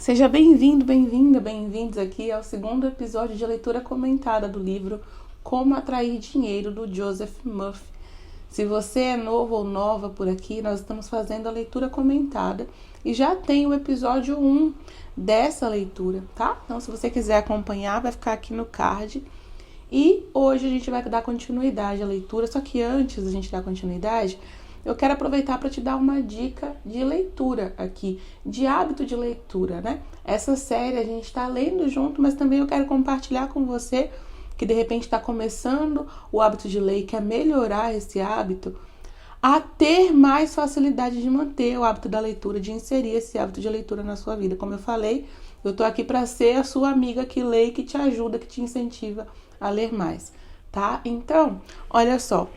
Seja bem-vindo, bem-vinda, bem-vindos aqui ao segundo episódio de leitura comentada do livro Como Atrair Dinheiro, do Joseph Murphy. Se você é novo ou nova por aqui, nós estamos fazendo a leitura comentada e já tem o episódio 1 dessa leitura, tá? Então, se você quiser acompanhar, vai ficar aqui no card. E hoje a gente vai dar continuidade à leitura, só que antes da gente dar continuidade, eu quero aproveitar para te dar uma dica de leitura aqui, de hábito de leitura, né? Essa série a gente está lendo junto, mas também eu quero compartilhar com você que de repente está começando o hábito de ler e quer melhorar esse hábito, a ter mais facilidade de manter o hábito da leitura, de inserir esse hábito de leitura na sua vida. Como eu falei, eu tô aqui para ser a sua amiga que lê, que te ajuda, que te incentiva a ler mais, tá? Então, olha só.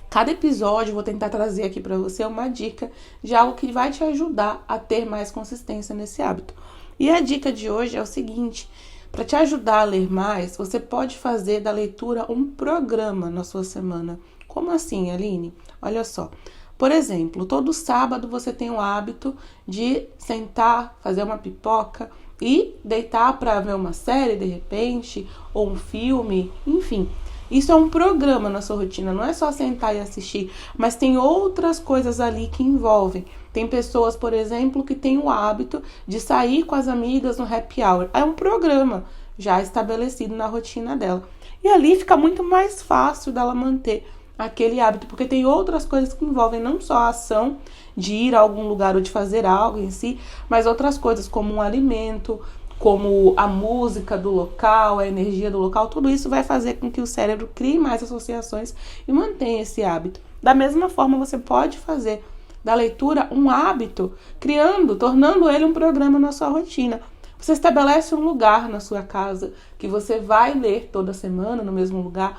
Cada episódio eu vou tentar trazer aqui para você uma dica de algo que vai te ajudar a ter mais consistência nesse hábito. E a dica de hoje é o seguinte: para te ajudar a ler mais, você pode fazer da leitura um programa na sua semana. Como assim, Aline? Olha só. Por exemplo, todo sábado você tem o hábito de sentar, fazer uma pipoca e deitar para ver uma série de repente, ou um filme, enfim. Isso é um programa na sua rotina, não é só sentar e assistir, mas tem outras coisas ali que envolvem. Tem pessoas, por exemplo, que têm o hábito de sair com as amigas no happy hour. É um programa já estabelecido na rotina dela. E ali fica muito mais fácil dela manter aquele hábito, porque tem outras coisas que envolvem não só a ação de ir a algum lugar ou de fazer algo em si, mas outras coisas como um alimento, como a música do local, a energia do local, tudo isso vai fazer com que o cérebro crie mais associações e mantenha esse hábito. Da mesma forma, você pode fazer da leitura um hábito, tornando ele um programa na sua rotina. Você estabelece um lugar na sua casa que você vai ler toda semana no mesmo lugar.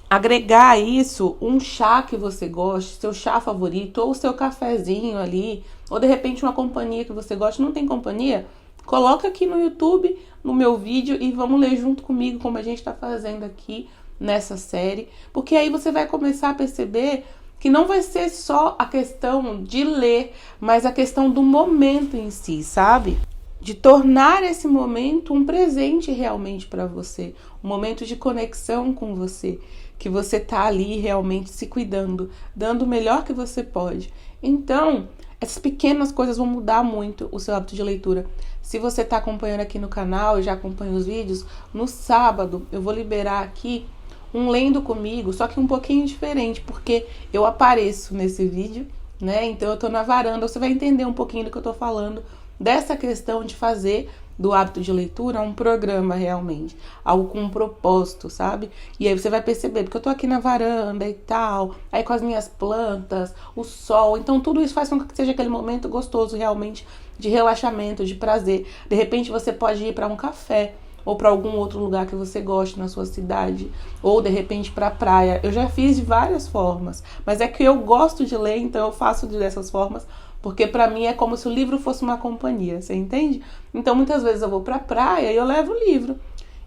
Agregar a isso um chá que você goste, seu chá favorito, ou seu cafezinho ali, ou de repente uma companhia que você goste. Não tem companhia? Coloca aqui no YouTube, no meu vídeo, e vamos ler junto comigo, como a gente está fazendo aqui nessa série. Porque aí você vai começar a perceber que não vai ser só a questão de ler, mas a questão do momento em si, sabe? De tornar esse momento um presente realmente para você. Um momento de conexão com você. Que você tá ali realmente se cuidando, dando o melhor que você pode. Então, essas pequenas coisas vão mudar muito o seu hábito de leitura. Se você está acompanhando aqui no canal e já acompanha os vídeos, no sábado eu vou liberar aqui um Lendo Comigo, só que um pouquinho diferente, porque eu apareço nesse vídeo, né? Então eu tô na varanda, você vai entender um pouquinho do que eu tô falando, dessa questão de fazer do hábito de leitura um programa realmente, algo com um propósito, sabe? E aí você vai perceber, porque eu tô aqui na varanda e tal, aí com as minhas plantas, o sol, então tudo isso faz com que seja aquele momento gostoso realmente de relaxamento, de prazer. De repente você pode ir para um café ou para algum outro lugar que você goste na sua cidade, ou de repente para a praia. Eu já fiz de várias formas, mas é que eu gosto de ler, então eu faço dessas formas, porque pra mim é como se o livro fosse uma companhia, você entende? Então muitas vezes eu vou pra praia e eu levo o livro.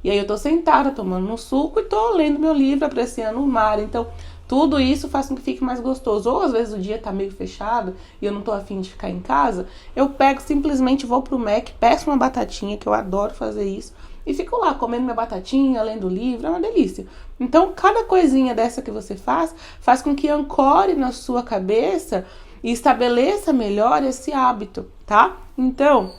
E aí eu tô sentada tomando um suco e tô lendo meu livro, apreciando o mar. Então tudo isso faz com que fique mais gostoso. Ou às vezes o dia tá meio fechado e eu não tô afim de ficar em casa, eu pego simplesmente, vou pro Mac, peço uma batatinha, que eu adoro fazer isso, e fico lá comendo minha batatinha, lendo o livro, é uma delícia. Então cada coisinha dessa que você faz com que ancore na sua cabeça e estabeleça melhor esse hábito, tá? Então,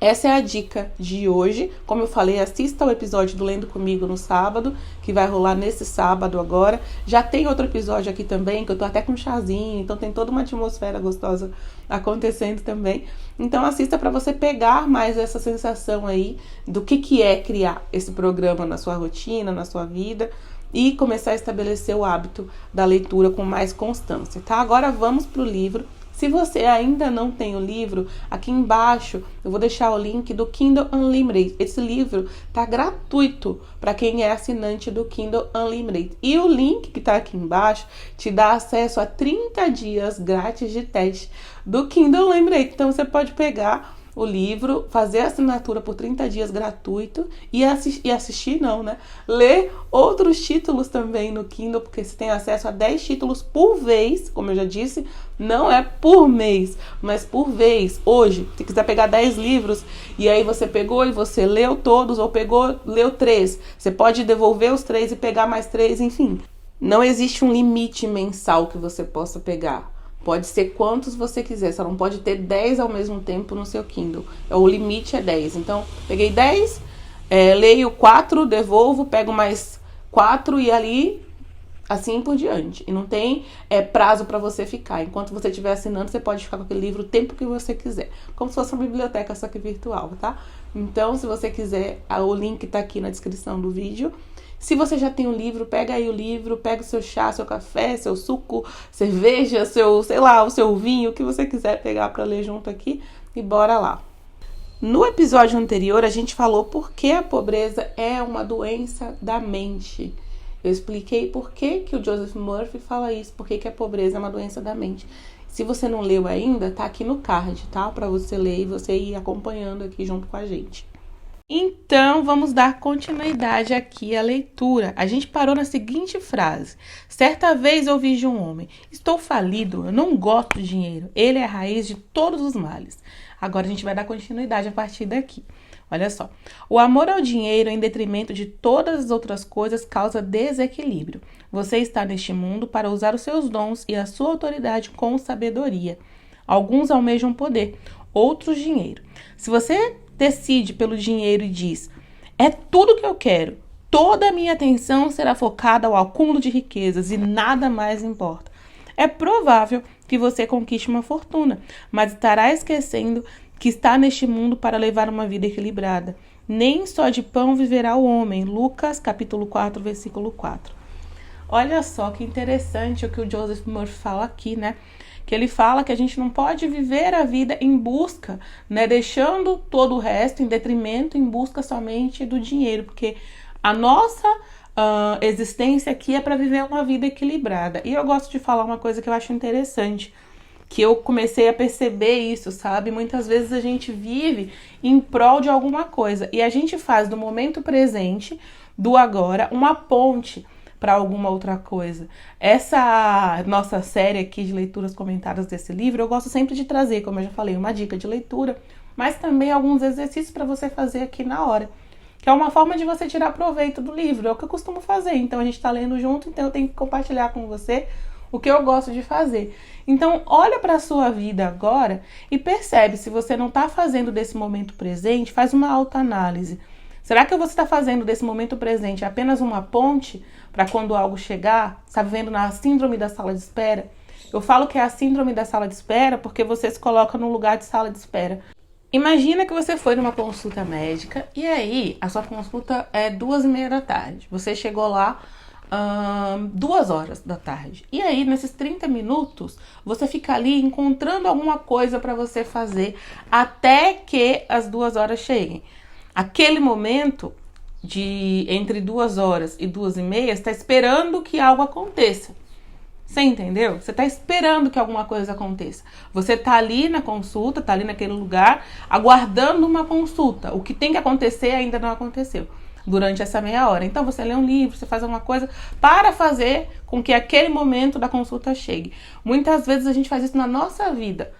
essa é a dica de hoje. Como eu falei, assista ao episódio do Lendo Comigo no sábado, que vai rolar nesse sábado agora. Já tem outro episódio aqui também, que eu tô até com um chazinho, então tem toda uma atmosfera gostosa acontecendo também. Então assista para você pegar mais essa sensação aí do que é criar esse programa na sua rotina, na sua vida, e começar a estabelecer o hábito da leitura com mais constância, tá? Agora vamos pro livro. Se você ainda não tem o livro, aqui embaixo eu vou deixar o link do Kindle Unlimited. Esse livro tá gratuito para quem é assinante do Kindle Unlimited. E o link que tá aqui embaixo te dá acesso a 30 dias grátis de teste do Kindle Unlimited. Então você pode pegar o livro, fazer a assinatura por 30 dias gratuito e assistir não, né? Ler outros títulos também no Kindle, porque você tem acesso a 10 títulos por vez, como eu já disse, não é por mês, mas por vez. Hoje, se quiser pegar 10 livros e aí você pegou e você leu todos, ou leu 3, você pode devolver os 3 e pegar mais 3, enfim. Não existe um limite mensal que você possa pegar. Pode ser quantos você quiser, só não pode ter 10 ao mesmo tempo no seu Kindle. O limite é 10. Então, peguei 10, leio 4, devolvo, pego mais 4 e ali, assim por diante. E não tem prazo para você ficar. Enquanto você estiver assinando, você pode ficar com aquele livro o tempo que você quiser. Como se fosse uma biblioteca, só que virtual, tá? Então, se você quiser, o link tá aqui na descrição do vídeo. Se você já tem um livro, pega aí o livro, pega o seu chá, seu café, seu suco, cerveja, seu, sei lá, o seu vinho, o que você quiser pegar para ler junto aqui e bora lá. No episódio anterior, a gente falou por que a pobreza é uma doença da mente. Eu expliquei por que o Joseph Murphy fala isso, por que a pobreza é uma doença da mente. Se você não leu ainda, tá aqui no card, tá? Para você ler e você ir acompanhando aqui junto com a gente. Então, vamos dar continuidade aqui à leitura. A gente parou na seguinte frase. Certa vez ouvi de um homem: estou falido, eu não gosto de dinheiro. Ele é a raiz de todos os males. Agora a gente vai dar continuidade a partir daqui. Olha só. O amor ao dinheiro em detrimento de todas as outras coisas causa desequilíbrio. Você está neste mundo para usar os seus dons e a sua autoridade com sabedoria. Alguns almejam poder, outros dinheiro. Se você decide pelo dinheiro e diz: é tudo que eu quero, toda a minha atenção será focada ao acúmulo de riquezas e nada mais importa, é provável que você conquiste uma fortuna, mas estará esquecendo que está neste mundo para levar uma vida equilibrada. Nem só de pão viverá o homem. Lucas capítulo 4, versículo 4. Olha só que interessante o que o Joseph Murphy fala aqui, né? Que ele fala que a gente não pode viver a vida em busca, né, deixando todo o resto em detrimento, em busca somente do dinheiro, porque a nossa existência aqui é para viver uma vida equilibrada. E eu gosto de falar uma coisa que eu acho interessante, que eu comecei a perceber isso, sabe? Muitas vezes a gente vive em prol de alguma coisa e a gente faz do momento presente, do agora, uma ponte para alguma outra coisa. Essa nossa série aqui de leituras comentadas desse livro, eu gosto sempre de trazer, como eu já falei, uma dica de leitura, mas também alguns exercícios para você fazer aqui na hora, que é uma forma de você tirar proveito do livro, é o que eu costumo fazer. Então a gente está lendo junto, então eu tenho que compartilhar com você o que eu gosto de fazer. Então olha para a sua vida agora e percebe se você não está fazendo desse momento presente, faz uma autoanálise. Será que você está fazendo desse momento presente apenas uma ponte para quando algo chegar? Está vivendo na síndrome da sala de espera? Eu falo que é a síndrome da sala de espera porque você se coloca no lugar de sala de espera. Imagina que você foi numa consulta médica e aí a sua consulta é 2h30 da tarde. Você chegou lá 2 horas da tarde. E aí, nesses 30 minutos, você fica ali encontrando alguma coisa para você fazer até que as 2 horas cheguem. Aquele momento de entre 2 horas e 2h30, está esperando que algo aconteça. Você entendeu? Você está esperando que alguma coisa aconteça. Você está ali na consulta, está ali naquele lugar, aguardando uma consulta. O que tem que acontecer ainda não aconteceu durante essa meia hora. Então você lê um livro, você faz alguma coisa para fazer com que aquele momento da consulta chegue. Muitas vezes a gente faz isso na nossa vida.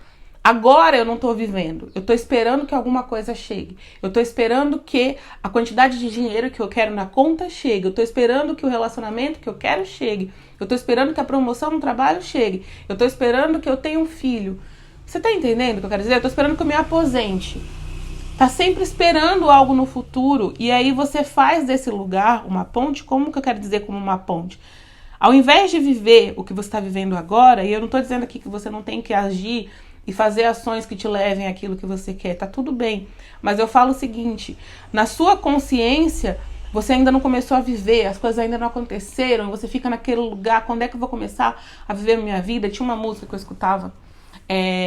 Agora eu não estou vivendo, eu estou esperando que alguma coisa chegue. Eu estou esperando que a quantidade de dinheiro que eu quero na conta chegue. Eu estou esperando que o relacionamento que eu quero chegue. Eu estou esperando que a promoção no trabalho chegue. Eu estou esperando que eu tenha um filho. Você está entendendo o que eu quero dizer? Eu estou esperando que eu me aposente. Tá sempre esperando algo no futuro. E aí você faz desse lugar uma ponte. Como que eu quero dizer como uma ponte? Ao invés de viver o que você está vivendo agora, e eu não estou dizendo aqui que você não tem que agir e fazer ações que te levem àquilo que você quer, tá tudo bem. Mas eu falo o seguinte, na sua consciência, você ainda não começou a viver, as coisas ainda não aconteceram, você fica naquele lugar, quando é que eu vou começar a viver a minha vida? Tinha uma música que eu escutava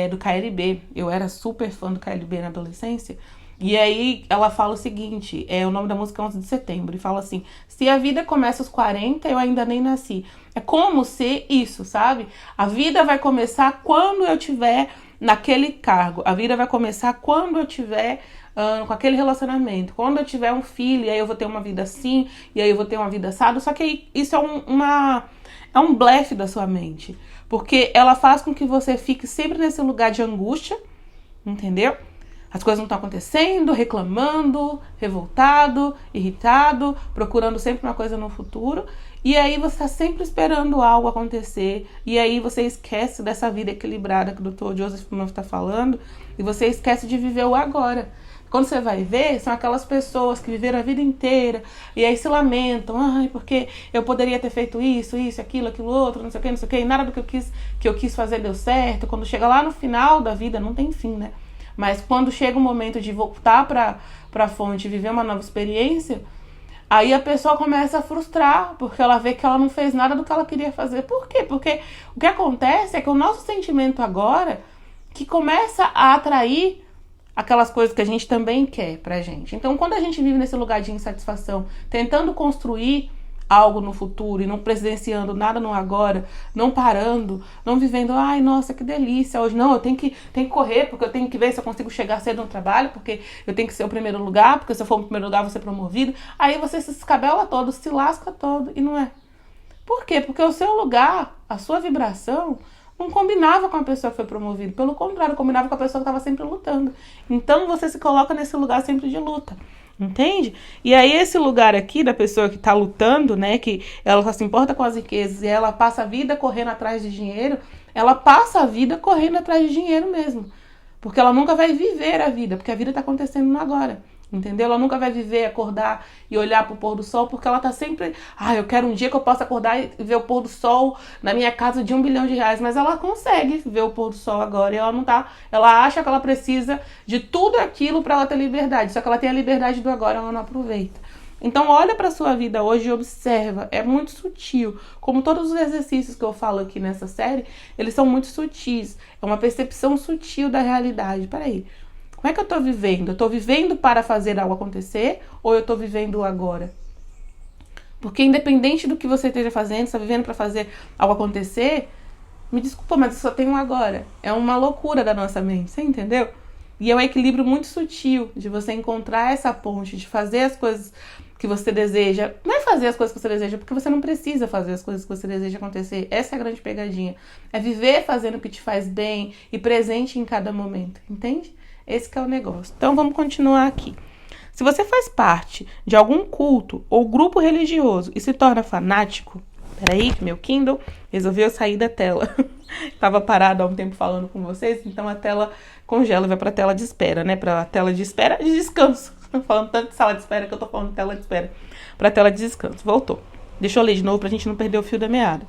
do KLB, eu era super fã do KLB na adolescência, e aí ela fala o seguinte, o nome da música é 11 de setembro, e fala assim: se a vida começa aos 40, eu ainda nem nasci. É como se isso, sabe? A vida vai começar quando eu tiver naquele cargo. A vida vai começar quando eu tiver com aquele relacionamento. Quando eu tiver um filho, e aí eu vou ter uma vida assim, e aí eu vou ter uma vida assada. Só que isso é um blefe da sua mente. Porque ela faz com que você fique sempre nesse lugar de angústia, entendeu? As coisas não estão acontecendo, reclamando, revoltado, irritado, procurando sempre uma coisa no futuro. E aí você está sempre esperando algo acontecer. E aí você esquece dessa vida equilibrada que o Dr. Joseph Murphy está falando. E você esquece de viver o agora. Quando você vai ver, são aquelas pessoas que viveram a vida inteira e aí se lamentam. Ai, porque eu poderia ter feito isso, aquilo outro, não sei o que, e nada do que eu quis fazer deu certo. Quando chega lá no final da vida, não tem fim, né? Mas quando chega o momento de voltar para a fonte e viver uma nova experiência, aí a pessoa começa a frustrar, porque ela vê que ela não fez nada do que ela queria fazer. Por quê? Porque o que acontece é que o nosso sentimento agora, que começa a atrair aquelas coisas que a gente também quer pra gente. Então, quando a gente vive nesse lugar de insatisfação, tentando construir algo no futuro e não presidenciando nada no agora, não parando, não vivendo, ai, nossa, que delícia, hoje não, eu tenho que correr, porque eu tenho que ver se eu consigo chegar cedo no trabalho, porque eu tenho que ser o primeiro lugar, porque se eu for o primeiro lugar, eu vou ser promovido. Aí você se escabela todo, se lasca todo, e não é. Por quê? Porque o seu lugar, a sua vibração, não combinava com a pessoa que foi promovida. Pelo contrário, combinava com a pessoa que estava sempre lutando. Então você se coloca nesse lugar sempre de luta. Entende? E aí esse lugar aqui da pessoa que tá lutando, né, que ela só se importa com as riquezas e ela passa a vida correndo atrás de dinheiro, ela passa a vida correndo atrás de dinheiro mesmo. Porque ela nunca vai viver a vida, porque a vida tá acontecendo no agora. Entendeu? Ela nunca vai viver, acordar e olhar pro pôr do sol, porque ela tá sempre, eu quero um dia que eu possa acordar e ver o pôr do sol na minha casa de R$1 bilhão, mas ela consegue ver o pôr do sol agora e ela não tá, ela acha que ela precisa de tudo aquilo para ela ter liberdade, só que ela tem a liberdade do agora, ela não aproveita. Então olha pra sua vida hoje e observa, é muito sutil, como todos os exercícios que eu falo aqui nessa série, eles são muito sutis, é uma percepção sutil da realidade. Peraí, como é que eu tô vivendo? Eu tô vivendo para fazer algo acontecer ou eu tô vivendo o agora? Porque independente do que você esteja fazendo, você tá vivendo para fazer algo acontecer, me desculpa, mas eu só tenho um agora. É uma loucura da nossa mente, você entendeu? E é um equilíbrio muito sutil de você encontrar essa ponte, de fazer as coisas que você deseja. Não é fazer as coisas que você deseja, porque você não precisa fazer as coisas que você deseja acontecer. Essa é a grande pegadinha. É viver fazendo o que te faz bem e presente em cada momento, entende? Esse que é o negócio. Então vamos continuar aqui. Se você faz parte de algum culto ou grupo religioso e se torna fanático, peraí que meu Kindle resolveu sair da tela. Tava parado há um tempo falando com vocês, então a tela congela e vai pra tela de espera, né? Pra tela de espera de descanso. Tô falando tanto de sala de espera que eu tô falando tela de espera. Pra tela de descanso. Voltou. Deixa eu ler de novo pra gente não perder o fio da meada.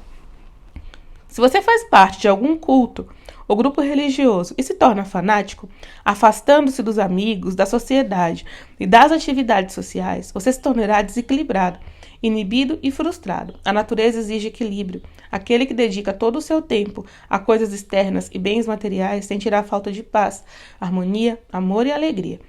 Se você faz parte de algum culto ou grupo religioso e se torna fanático, afastando-se dos amigos, da sociedade e das atividades sociais, você se tornará desequilibrado, inibido e frustrado. A natureza exige equilíbrio. Aquele que dedica todo o seu tempo a coisas externas e bens materiais sentirá falta de paz, harmonia, amor e alegria.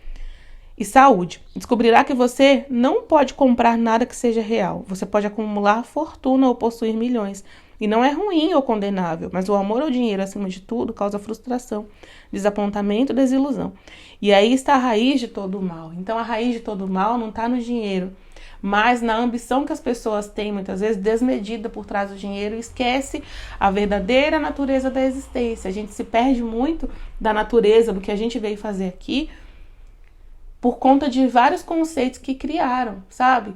E saúde. Descobrirá que você não pode comprar nada que seja real. Você pode acumular fortuna ou possuir milhões. E não é ruim ou condenável, mas o amor ao dinheiro, acima de tudo, causa frustração, desapontamento e desilusão. E aí está a raiz de todo o mal. Então a raiz de todo o mal não está no dinheiro, mas na ambição que as pessoas têm, muitas vezes desmedida por trás do dinheiro, e esquece a verdadeira natureza da existência. A gente se perde muito da natureza, do que a gente veio fazer aqui, por conta de vários conceitos que criaram, sabe?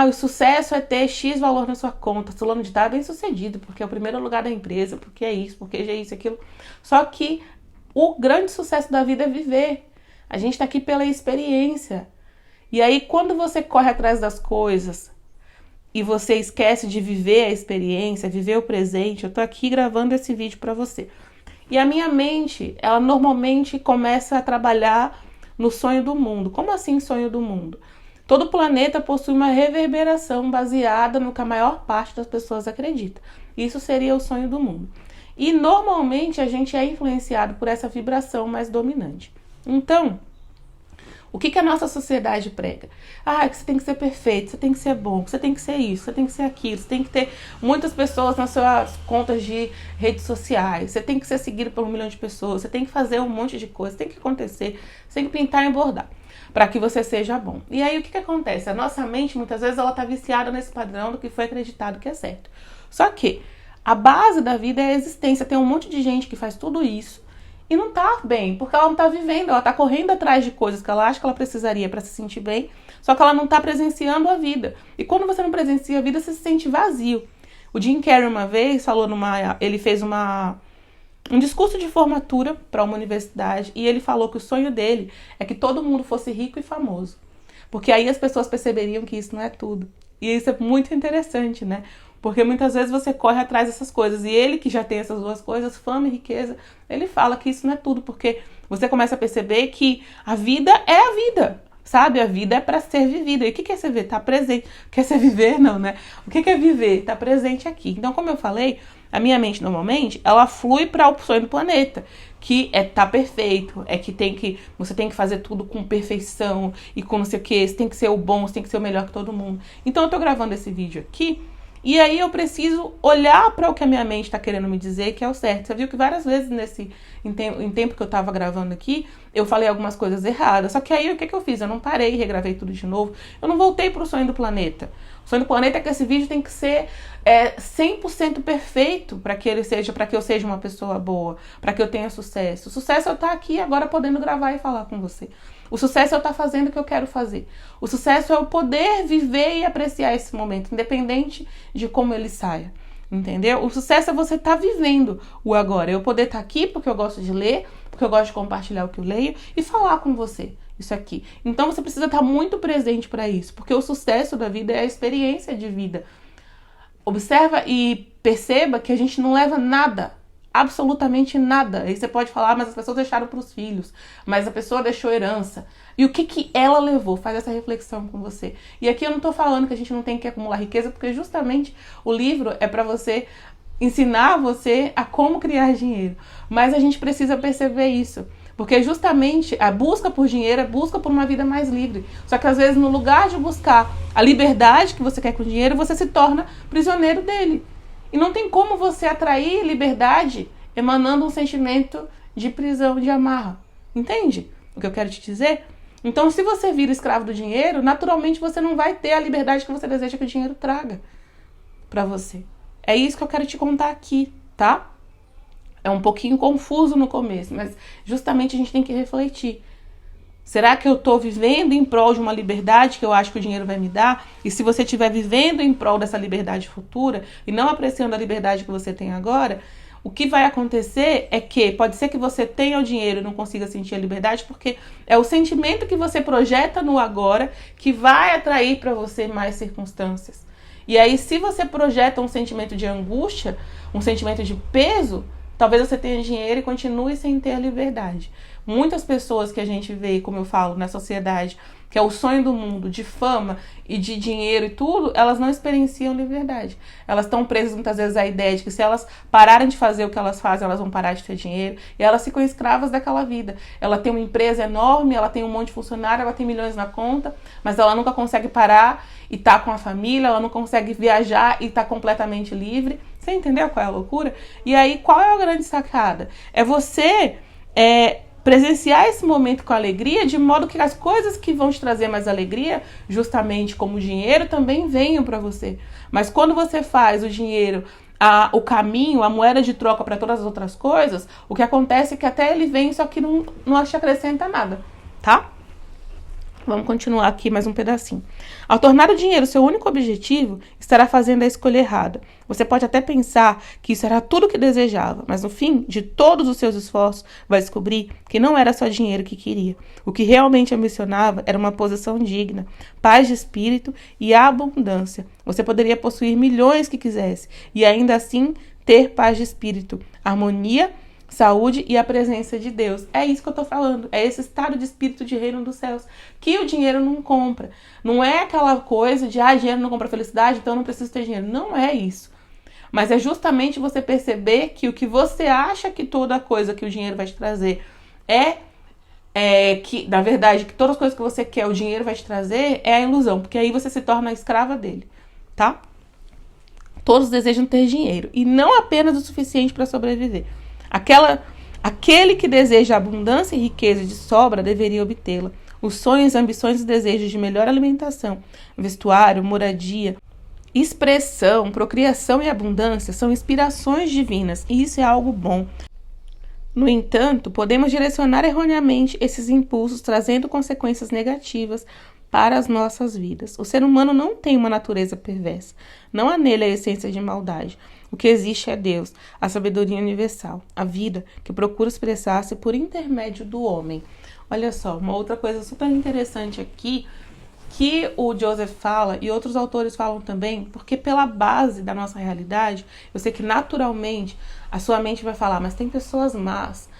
O sucesso é ter X valor na sua conta. Fulano de tal é bem sucedido, porque é o primeiro lugar da empresa, porque é isso, porque é isso, aquilo. Só que o grande sucesso da vida é viver. A gente tá aqui pela experiência. E aí, quando você corre atrás das coisas e você esquece de viver a experiência, viver o presente, eu tô aqui gravando esse vídeo pra você. E a minha mente, ela normalmente começa a trabalhar no sonho do mundo. Como assim sonho do mundo? Todo planeta possui uma reverberação baseada no que a maior parte das pessoas acredita. Isso seria o sonho do mundo. E normalmente a gente é influenciado por essa vibração mais dominante. Então, O que a nossa sociedade prega? Que você tem que ser perfeito, você tem que ser bom, você tem que ser isso, você tem que ser aquilo, você tem que ter muitas pessoas nas suas contas de redes sociais, você tem que ser seguido por 1 milhão de pessoas, você tem que fazer um monte de coisa, tem que acontecer, você tem que pintar e bordar para que você seja bom. E aí o que acontece? A nossa mente, muitas vezes, ela está viciada nesse padrão do que foi acreditado que é certo. Só que a base da vida é a existência. Tem um monte de gente que faz tudo isso e não tá bem, porque ela não tá vivendo, ela tá correndo atrás de coisas que ela acha que ela precisaria para se sentir bem, só que ela não tá presenciando a vida. E quando você não presencia a vida, você se sente vazio. O Jim Carrey uma vez falou ele fez um discurso de formatura para uma universidade e ele falou que o sonho dele é que todo mundo fosse rico e famoso, porque aí as pessoas perceberiam que isso não é tudo. E isso é muito interessante, né? Porque muitas vezes você corre atrás dessas coisas. E ele, que já tem essas duas coisas, fama e riqueza, ele fala que isso não é tudo. Porque você começa a perceber que a vida é a vida, sabe? A vida é para ser vivida. E o que é ser viver? Tá presente. Quer ser viver? Não, né? O que é viver? Tá presente aqui. Então, como eu falei, a minha mente, normalmente, ela flui para o sonho do planeta. Que é tá perfeito, é que você tem que fazer tudo com perfeição e com não sei o que, você tem que ser o bom, você tem que ser o melhor que todo mundo. Então eu tô gravando esse vídeo aqui e aí eu preciso olhar para o que a minha mente tá querendo me dizer que é o certo. Você viu que várias vezes em tempo que eu tava gravando aqui, eu falei algumas coisas erradas. Só que aí o que eu fiz? Eu não parei e regravei tudo de novo. Eu não voltei pro sonho do planeta. O sonho do planeta é que esse vídeo tem que ser 100% perfeito para que eu seja uma pessoa boa, para que eu tenha sucesso. O sucesso é eu estar aqui agora podendo gravar e falar com você. O sucesso é eu estar fazendo o que eu quero fazer. O sucesso é eu poder viver e apreciar esse momento, independente de como ele saia. Entendeu? O sucesso é você estar vivendo o agora. Eu poder estar aqui porque eu gosto de ler, porque eu gosto de compartilhar o que eu leio e falar com você. Isso aqui. Então você precisa estar muito presente para isso, porque o sucesso da vida é a experiência de vida. Observa e perceba que a gente não leva nada, absolutamente nada. Aí você pode falar, mas as pessoas deixaram para os filhos, mas a pessoa deixou herança. E o que ela levou? Faz essa reflexão com você. E aqui eu não estou falando que a gente não tem que acumular riqueza, porque justamente o livro é para você ensinar você a como criar dinheiro. Mas a gente precisa perceber isso. Porque justamente a busca por dinheiro é busca por uma vida mais livre. Só que às vezes no lugar de buscar a liberdade que você quer com o dinheiro, você se torna prisioneiro dele. E não tem como você atrair liberdade emanando um sentimento de prisão, de amarra. Entende o que eu quero te dizer? Então se você vira escravo do dinheiro, naturalmente você não vai ter a liberdade que você deseja que o dinheiro traga pra você. É isso que eu quero te contar aqui, tá? É um pouquinho confuso no começo, mas justamente a gente tem que refletir. Será que eu estou vivendo em prol de uma liberdade que eu acho que o dinheiro vai me dar? E se você estiver vivendo em prol dessa liberdade futura e não apreciando a liberdade que você tem agora, o que vai acontecer é que pode ser que você tenha o dinheiro e não consiga sentir a liberdade, porque é o sentimento que você projeta no agora que vai atrair para você mais circunstâncias. E aí, se você projeta um sentimento de angústia, um sentimento de peso, talvez você tenha dinheiro e continue sem ter a liberdade. Muitas pessoas que a gente vê, como eu falo, na sociedade, que é o sonho do mundo, de fama e de dinheiro e tudo, elas não experienciam liberdade. Elas estão presas muitas vezes à ideia de que se elas pararem de fazer o que elas fazem, elas vão parar de ter dinheiro. E elas ficam escravas daquela vida. Ela tem uma empresa enorme, ela tem um monte de funcionário, ela tem milhões na conta, mas ela nunca consegue parar e tá com a família, ela não consegue viajar e tá completamente livre. Você entendeu qual é a loucura? E aí, qual é a grande sacada? É você presenciar esse momento com alegria, de modo que as coisas que vão te trazer mais alegria, justamente como o dinheiro, também venham para você. Mas quando você faz o dinheiro, o caminho, a moeda de troca para todas as outras coisas, o que acontece é que até ele vem, só que não te acrescenta nada, tá? Vamos continuar aqui mais um pedacinho. Ao tornar o dinheiro seu único objetivo, estará fazendo a escolha errada. Você pode até pensar que isso era tudo o que desejava, mas no fim de todos os seus esforços, vai descobrir que não era só dinheiro que queria. O que realmente ambicionava era uma posição digna, paz de espírito e abundância. Você poderia possuir milhões que quisesse e ainda assim ter paz de espírito, harmonia, saúde e a presença de Deus. É isso que eu tô falando. É esse estado de espírito de reino dos céus que o dinheiro não compra. Não é aquela coisa de dinheiro não compra felicidade, então eu não preciso ter dinheiro. Não é isso. Mas é justamente você perceber que o que você acha que toda coisa que o dinheiro vai te trazer é que, na verdade, que todas as coisas que você quer, o dinheiro vai te trazer, é a ilusão, porque aí você se torna a escrava dele, tá? Todos desejam ter dinheiro, e não apenas o suficiente para sobreviver. Aquele que deseja abundância e riqueza de sobra deveria obtê-la. Os sonhos, ambições e desejos de melhor alimentação, vestuário, moradia, expressão, procriação e abundância são inspirações divinas, e isso é algo bom. No entanto, podemos direcionar erroneamente esses impulsos, trazendo consequências negativas para as nossas vidas. O ser humano não tem uma natureza perversa. Não há nele a essência de maldade. O que existe é Deus, a sabedoria universal, a vida que procura expressar-se por intermédio do homem. Olha só, uma outra coisa super interessante aqui que o Joseph fala e outros autores falam também, porque pela base da nossa realidade, eu sei que naturalmente a sua mente vai falar, mas tem pessoas más.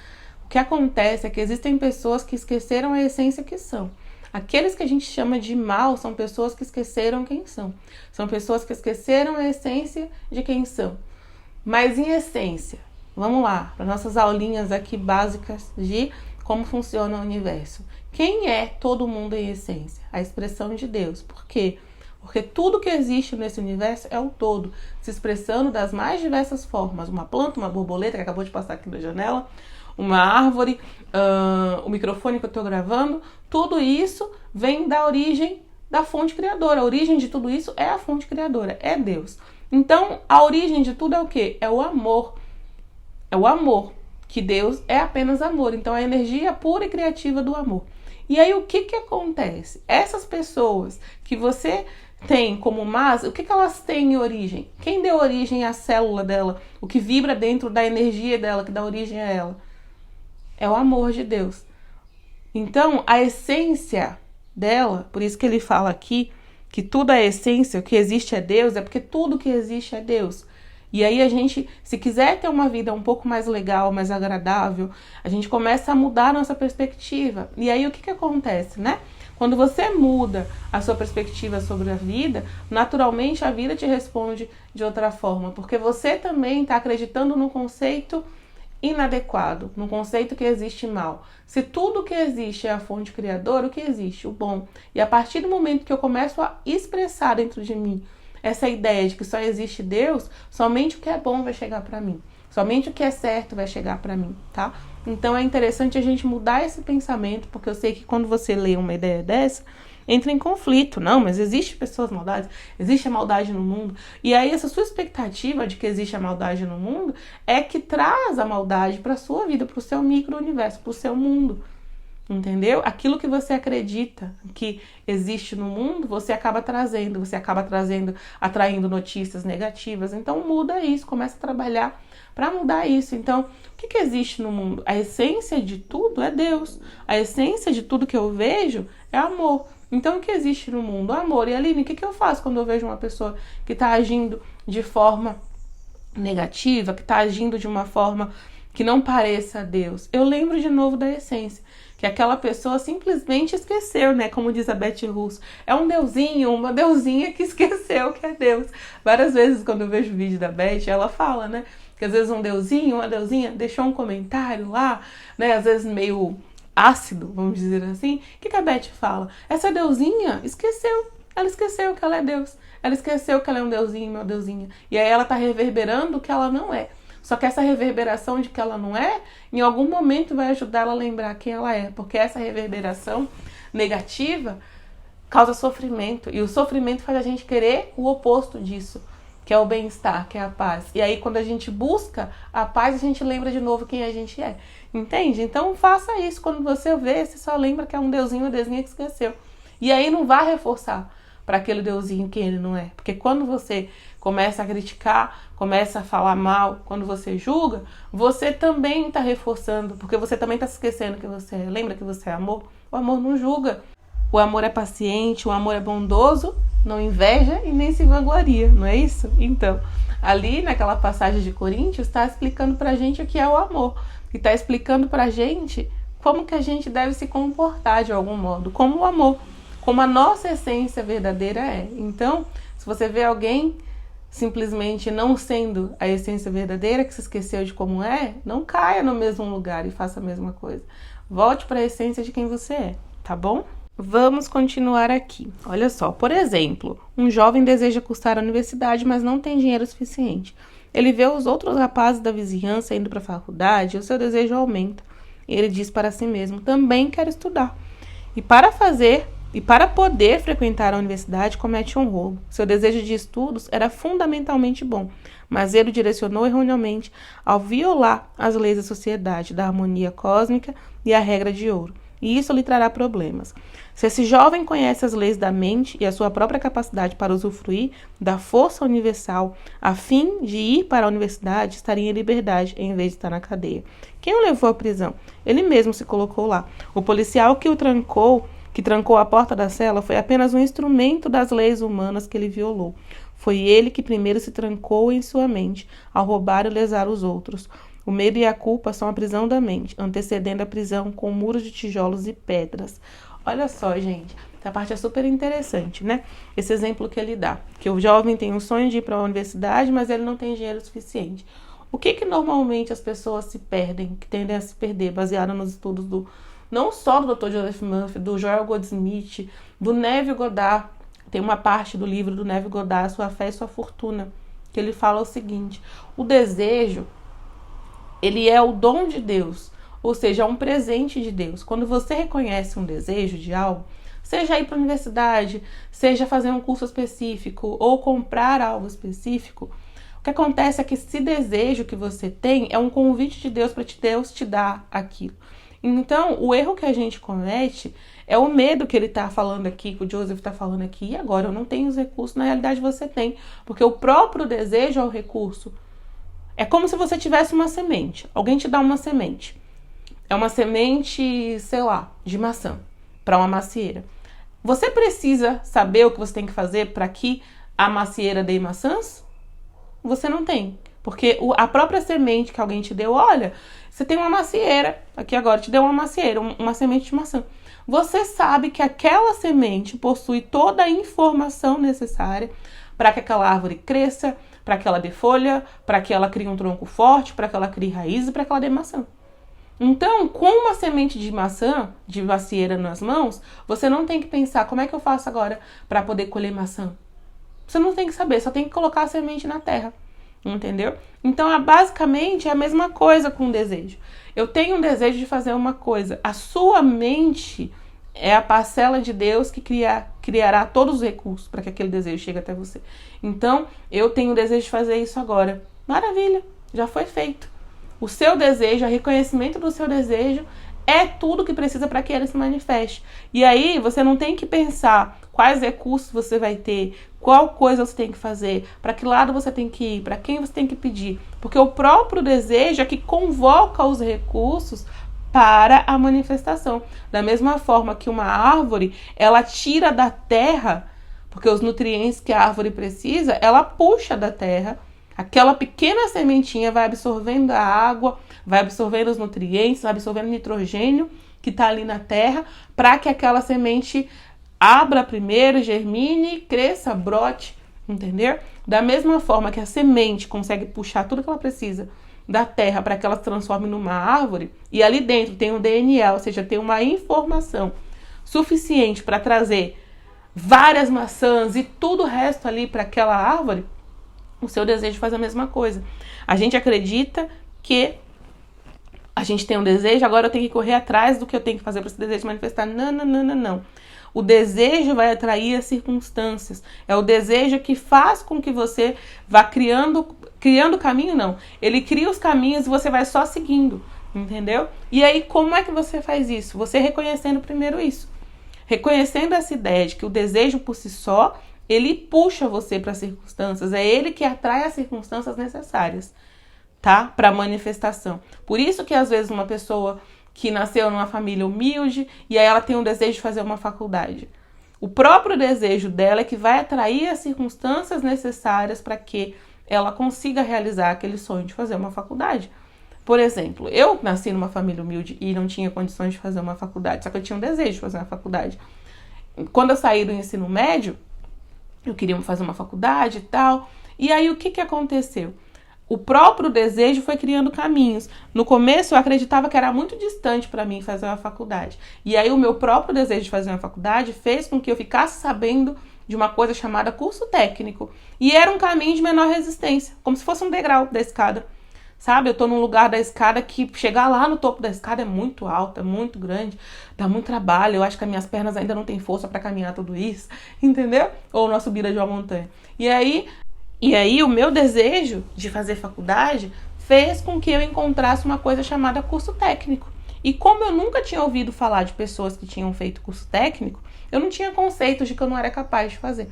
O que acontece é que existem pessoas que esqueceram a essência que são. Aqueles que a gente chama de mal são pessoas que esqueceram quem são. São pessoas que esqueceram a essência de quem são. Mas em essência, vamos lá, para nossas aulinhas aqui básicas de como funciona o universo. Quem é todo mundo em essência? A expressão de Deus. Por quê? Porque tudo que existe nesse universo é o todo, se expressando das mais diversas formas. Uma planta, uma borboleta que acabou de passar aqui na janela, uma árvore, o microfone que eu estou gravando, tudo isso vem da origem da fonte criadora. A origem de tudo isso é a fonte criadora, é Deus. Então, a origem de tudo é o quê? É o amor. É o amor, que Deus é apenas amor. Então, a energia pura e criativa do amor. E aí, o que acontece? Essas pessoas que você tem como más, o que elas têm em origem? Quem deu origem à célula dela? O que vibra dentro da energia dela, que dá origem a ela? É o amor de Deus. Então, a essência dela, por isso que ele fala aqui, que tudo é essência, o que existe é Deus, é porque tudo que existe é Deus. E aí a gente, se quiser ter uma vida um pouco mais legal, mais agradável, a gente começa a mudar a nossa perspectiva. E aí o que acontece, né? Quando você muda a sua perspectiva sobre a vida, naturalmente a vida te responde de outra forma, porque você também está acreditando no conceito inadequado, no conceito que existe mal. Se tudo que existe é a fonte criadora, o que existe? O bom. E a partir do momento que eu começo a expressar dentro de mim essa ideia de que só existe Deus, somente o que é bom vai chegar para mim. Somente o que é certo vai chegar para mim, tá? Então é interessante a gente mudar esse pensamento, porque eu sei que quando você lê uma ideia dessa, entra em conflito. Não, mas existe pessoas maldadas, existe a maldade no mundo. E aí essa sua expectativa de que existe a maldade no mundo é que traz a maldade para sua vida, para o seu micro-universo, para o seu mundo. Entendeu? Aquilo que você acredita que existe no mundo, você acaba trazendo, atraindo notícias negativas. Então muda isso, começa a trabalhar para mudar isso. Então, o que existe no mundo? A essência de tudo é Deus. A essência de tudo que eu vejo é amor. Então, o que existe no mundo? Amor. E Aline, o que eu faço quando eu vejo uma pessoa que está agindo de forma negativa, que está agindo de uma forma que não pareça a Deus? Eu lembro de novo da essência, que aquela pessoa simplesmente esqueceu, né? Como diz a Beth Russo, é um deusinho, uma deusinha que esqueceu que é Deus. Várias vezes quando eu vejo o vídeo da Beth, ela fala, né? Que às vezes um deusinho, uma deusinha deixou um comentário lá, né? Às vezes meio ácido, vamos dizer assim. O que a Beth fala? Essa deusinha esqueceu. Ela esqueceu que ela é Deus. Ela esqueceu que ela é um deusinho, uma deusinha. E aí ela tá reverberando o que ela não é. Só que essa reverberação de que ela não é, em algum momento vai ajudar ela a lembrar quem ela é. Porque essa reverberação negativa causa sofrimento. E o sofrimento faz a gente querer o oposto disso, que é o bem-estar, que é a paz. E aí quando a gente busca a paz, a gente lembra de novo quem a gente é. Entende? Então faça isso. Quando você vê, você só lembra que é um deusinho, uma deusinha que esqueceu. E aí não vá reforçar para aquele deusinho quem ele não é. Porque quando você começa a criticar, começa a falar mal, quando você julga, você também está reforçando, porque você também está se esquecendo que você é. Lembra que você é amor? O amor não julga. O amor é paciente, o amor é bondoso, não inveja e nem se vangloria, não é isso? Então, ali naquela passagem de Coríntios, está explicando pra gente o que é o amor. E está explicando pra gente como que a gente deve se comportar de algum modo, como o amor, como a nossa essência verdadeira é. Então, se você vê alguém simplesmente não sendo a essência verdadeira, que se esqueceu de como é, não caia no mesmo lugar e faça a mesma coisa. Volte para a essência de quem você é, tá bom? Vamos continuar aqui. Olha só, por exemplo, um jovem deseja cursar a universidade, mas não tem dinheiro suficiente. Ele vê os outros rapazes da vizinhança indo para a faculdade e o seu desejo aumenta. Ele diz para si mesmo: também quero estudar. E para poder frequentar a universidade, comete um roubo. Seu desejo de estudos era fundamentalmente bom, mas ele o direcionou erroneamente ao violar as leis da sociedade, da harmonia cósmica e a regra de ouro. E isso lhe trará problemas. Se esse jovem conhece as leis da mente e a sua própria capacidade para usufruir da força universal, a fim de ir para a universidade, estaria em liberdade, em vez de estar na cadeia. Quem o levou à prisão? Ele mesmo se colocou lá. O policial que trancou a porta da cela, foi apenas um instrumento das leis humanas que ele violou. Foi ele que primeiro se trancou em sua mente, ao roubar e lesar os outros. O medo e a culpa são a prisão da mente, antecedendo a prisão com muros de tijolos e pedras. Olha só, gente, essa parte é super interessante, né? Esse exemplo que ele dá, que o jovem tem um sonho de ir para a universidade, mas ele não tem dinheiro suficiente. O que normalmente as pessoas se perdem, que tendem a se perder, baseado nos estudos não só do Dr. Joseph Murphy, do Joel Goldsmith, do Neville Goddard. Tem uma parte do livro do Neville Goddard, Sua Fé e Sua Fortuna, que ele fala o seguinte: o desejo, ele é o dom de Deus, ou seja, é um presente de Deus. Quando você reconhece um desejo de algo, seja ir para a universidade, seja fazer um curso específico ou comprar algo específico, o que acontece é que esse desejo que você tem é um convite de Deus para Deus te dar aquilo. Então, o erro que a gente comete é o medo que ele está falando aqui, que o Joseph está falando aqui. E agora, eu não tenho os recursos. Na realidade, você tem, porque o próprio desejo é o recurso. É como se você tivesse uma semente. Alguém te dá uma semente. É uma semente, sei lá, de maçã, para uma macieira. Você precisa saber o que você tem que fazer para que a macieira dê maçãs? Você não tem. Porque a própria semente que alguém te deu, olha, você tem uma macieira, aqui agora te deu uma macieira, uma semente de maçã. Você sabe que aquela semente possui toda a informação necessária para que aquela árvore cresça, para que ela dê folha, para que ela crie um tronco forte, para que ela crie raízes, para que ela dê maçã. Então, com uma semente de maçã, de macieira nas mãos, você não tem que pensar, como é que eu faço agora para poder colher maçã? Você não tem que saber, só tem que colocar a semente na terra. Entendeu? Então, basicamente, é a mesma coisa com o desejo. Eu tenho um desejo de fazer uma coisa. A sua mente é a parcela de Deus que criará todos os recursos para que aquele desejo chegue até você. Então, eu tenho o desejo de fazer isso agora. Maravilha, já foi feito. O seu desejo, o reconhecimento do seu desejo é tudo que precisa para que ele se manifeste. E aí, você não tem que pensar quais recursos você vai ter, qual coisa você tem que fazer, para que lado você tem que ir, para quem você tem que pedir. Porque o próprio desejo é que convoca os recursos para a manifestação. Da mesma forma que uma árvore, ela tira da terra, porque os nutrientes que a árvore precisa, ela puxa da terra. Aquela pequena sementinha vai absorvendo a água, vai absorvendo os nutrientes, vai absorvendo o nitrogênio que está ali na terra, para que aquela semente abra primeiro, germine, cresça, brote, entendeu? Da mesma forma que a semente consegue puxar tudo que ela precisa da terra para que ela se transforme numa árvore, e ali dentro tem um DNA, ou seja, tem uma informação suficiente para trazer várias maçãs e tudo o resto ali para aquela árvore, o seu desejo faz a mesma coisa. A gente acredita que a gente tem um desejo, agora eu tenho que correr atrás do que eu tenho que fazer para esse desejo manifestar. Não. O desejo vai atrair as circunstâncias. É o desejo que faz com que você vá criando caminho, não. Ele cria os caminhos e você vai só seguindo, entendeu? E aí, como é que você faz isso? Você reconhecendo primeiro isso. Reconhecendo essa ideia de que o desejo por si só, ele puxa você para as circunstâncias. É ele que atrai as circunstâncias necessárias, tá? Para a manifestação. Por isso que, às vezes, uma pessoa que nasceu numa família humilde e aí ela tem um desejo de fazer uma faculdade. O próprio desejo dela é que vai atrair as circunstâncias necessárias para que ela consiga realizar aquele sonho de fazer uma faculdade. Por exemplo, eu nasci numa família humilde e não tinha condições de fazer uma faculdade, só que eu tinha um desejo de fazer uma faculdade. Quando eu saí do ensino médio, eu queria fazer uma faculdade e tal, e aí o que aconteceu? o próprio desejo foi criando caminhos. No começo eu acreditava que era muito distante para mim fazer uma faculdade. E aí o meu próprio desejo de fazer uma faculdade fez com que eu ficasse sabendo de uma coisa chamada curso técnico. E era um caminho de menor resistência, como se fosse um degrau da escada. Sabe, eu tô num lugar da escada que chegar lá no topo da escada é muito alto, é muito grande, dá muito trabalho. Eu acho que as minhas pernas ainda não têm força para caminhar tudo isso, entendeu? Ou uma subida de uma montanha. E aí o meu desejo de fazer faculdade fez com que eu encontrasse uma coisa chamada curso técnico. E como eu nunca tinha ouvido falar de pessoas que tinham feito curso técnico, eu não tinha conceitos de que eu não era capaz de fazer.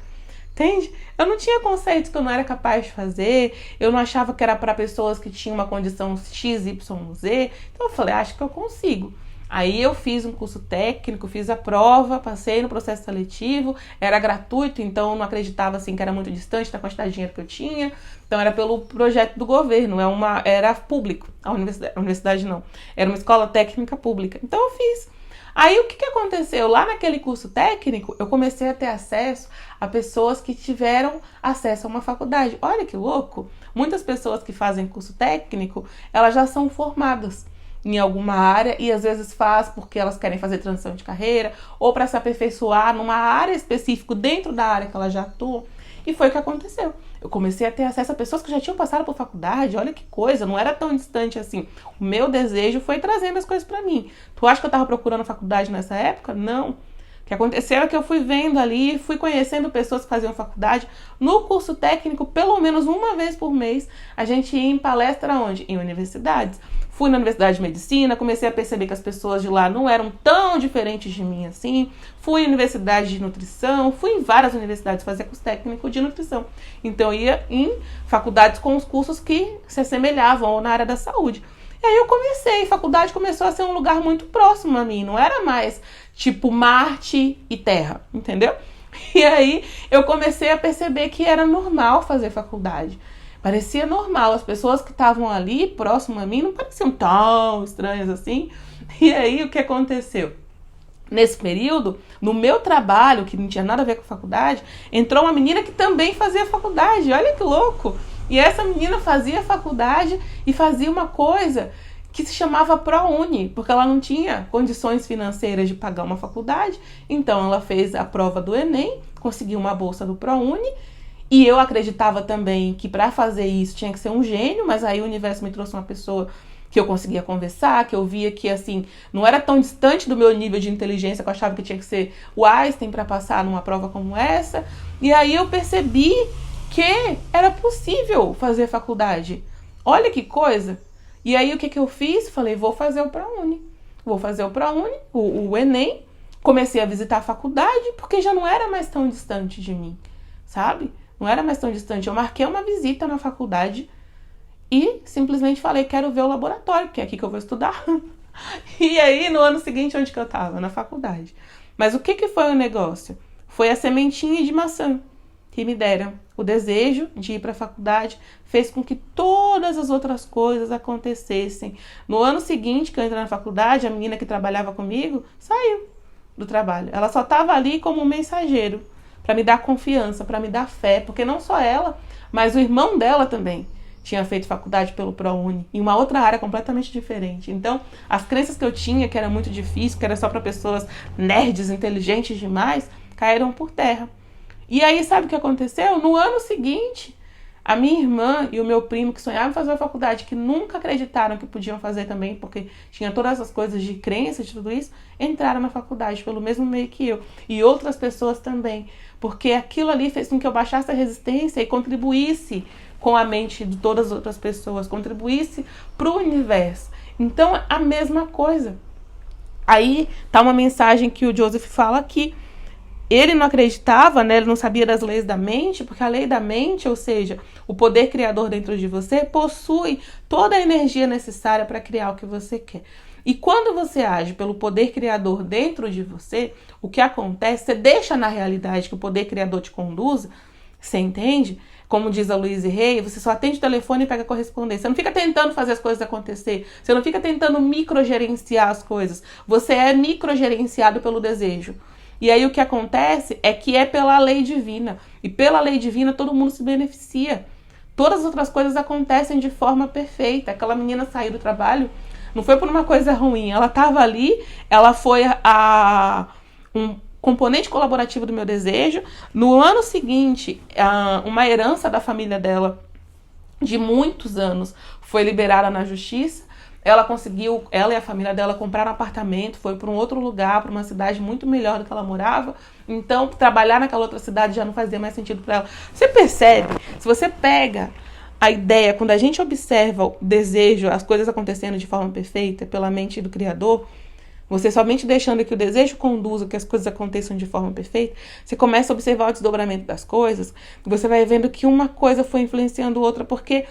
Entende? Eu não tinha conceitos que eu não era capaz de fazer, eu não achava que era para pessoas que tinham uma condição X, Y, Z. Então eu falei, acho que eu consigo. Aí eu fiz um curso técnico, fiz a prova, passei no processo seletivo, era gratuito, então eu não acreditava assim que era muito distante da quantidade de dinheiro que eu tinha. Então era pelo projeto do governo, era público, a universidade não, era uma escola técnica pública. Então eu fiz. Aí o que aconteceu? Lá naquele curso técnico, eu comecei a ter acesso a pessoas que tiveram acesso a uma faculdade. Olha que louco! Muitas pessoas que fazem curso técnico, elas já são formadas em alguma área e às vezes faz porque elas querem fazer transição de carreira ou para se aperfeiçoar numa área específica dentro da área que elas já atuam. E foi o que aconteceu. Eu comecei a ter acesso a pessoas que já tinham passado por faculdade. Olha que coisa, não era tão distante assim. O meu desejo foi trazendo as coisas pra mim. Tu acha que eu tava procurando faculdade nessa época? Não. O que aconteceu é que eu fui vendo ali, fui conhecendo pessoas que faziam faculdade. No curso técnico, pelo menos uma vez por mês, a gente ia em palestra onde? Em universidades. Fui na Universidade de Medicina, comecei a perceber que as pessoas de lá não eram tão diferentes de mim assim. Fui em Universidade de Nutrição, fui em várias universidades fazer curso técnico de nutrição. Então eu ia em faculdades com os cursos que se assemelhavam ou na área da saúde. E aí eu comecei, a faculdade começou a ser um lugar muito próximo a mim, não era mais tipo Marte e Terra, entendeu? E aí eu comecei a perceber que era normal fazer faculdade. Parecia normal, as pessoas que estavam ali próximo a mim não pareciam tão estranhas assim. E aí o que aconteceu? Nesse período, no meu trabalho, que não tinha nada a ver com faculdade, entrou uma menina que também fazia faculdade. Olha que louco! E essa menina fazia faculdade e fazia uma coisa que se chamava ProUni, porque ela não tinha condições financeiras de pagar uma faculdade. Então ela fez a prova do Enem, conseguiu uma bolsa do ProUni. E eu acreditava também que para fazer isso tinha que ser um gênio, mas aí o universo me trouxe uma pessoa que eu conseguia conversar, que eu via que, assim, não era tão distante do meu nível de inteligência, que eu achava que tinha que ser o Einstein para passar numa prova como essa. E aí eu percebi que era possível fazer faculdade. Olha que coisa! E aí o que eu fiz? Falei, vou fazer o ProUni. Vou fazer o ProUni, o Enem. Comecei a visitar a faculdade, porque já não era mais tão distante de mim, sabe? Não era mais tão distante. Eu marquei uma visita na faculdade e simplesmente falei, quero ver o laboratório, porque é aqui que eu vou estudar. E aí, no ano seguinte, onde que eu tava? Na faculdade. Mas o que foi o negócio? Foi a sementinha de maçã que me deram. O desejo de ir para a faculdade fez com que todas as outras coisas acontecessem. No ano seguinte que eu entrei na faculdade, a menina que trabalhava comigo saiu do trabalho. Ela só estava ali como um mensageiro, para me dar confiança, para me dar fé, porque não só ela, mas o irmão dela também tinha feito faculdade pelo ProUni, em uma outra área completamente diferente. Então, as crenças que eu tinha, que era muito difícil, que era só para pessoas nerds, inteligentes demais, caíram por terra. E aí, sabe o que aconteceu? No ano seguinte, a minha irmã e o meu primo, que sonhavam em fazer a faculdade, que nunca acreditaram que podiam fazer também, porque tinha todas as coisas de crença, de tudo isso, entraram na faculdade pelo mesmo meio que eu. E outras pessoas também. Porque aquilo ali fez com que eu baixasse a resistência e contribuísse com a mente de todas as outras pessoas, contribuísse para o universo. Então, a mesma coisa. Aí tá uma mensagem que o Joseph fala aqui. Ele não acreditava, né? Ele não sabia das leis da mente, porque a lei da mente, ou seja, o poder criador dentro de você, possui toda a energia necessária para criar o que você quer. E quando você age pelo poder criador dentro de você, o que acontece? Você deixa na realidade que o poder criador te conduza, você entende? Como diz a Louise Hay, você só atende o telefone e pega a correspondência. Você não fica tentando fazer as coisas acontecer. Você não fica tentando microgerenciar as coisas. Você é microgerenciado pelo desejo. E aí o que acontece é que é pela lei divina. E pela lei divina todo mundo se beneficia. todas as outras coisas acontecem de forma perfeita. Aquela menina saiu do trabalho, não foi por uma coisa ruim, ela estava ali, ela foi um componente colaborativo do meu desejo. No ano seguinte, uma herança da família dela, de muitos anos, foi liberada na justiça. Ela conseguiu, ela e a família dela compraram um apartamento, foi para um outro lugar, para uma cidade muito melhor do que ela morava. Então, trabalhar naquela outra cidade já não fazia mais sentido para ela. Você percebe? Se você pega a ideia, quando a gente observa o desejo, as coisas acontecendo de forma perfeita pela mente do Criador, você somente deixando que o desejo conduza, que as coisas aconteçam de forma perfeita, você começa a observar o desdobramento das coisas, e você vai vendo que uma coisa foi influenciando outra, porque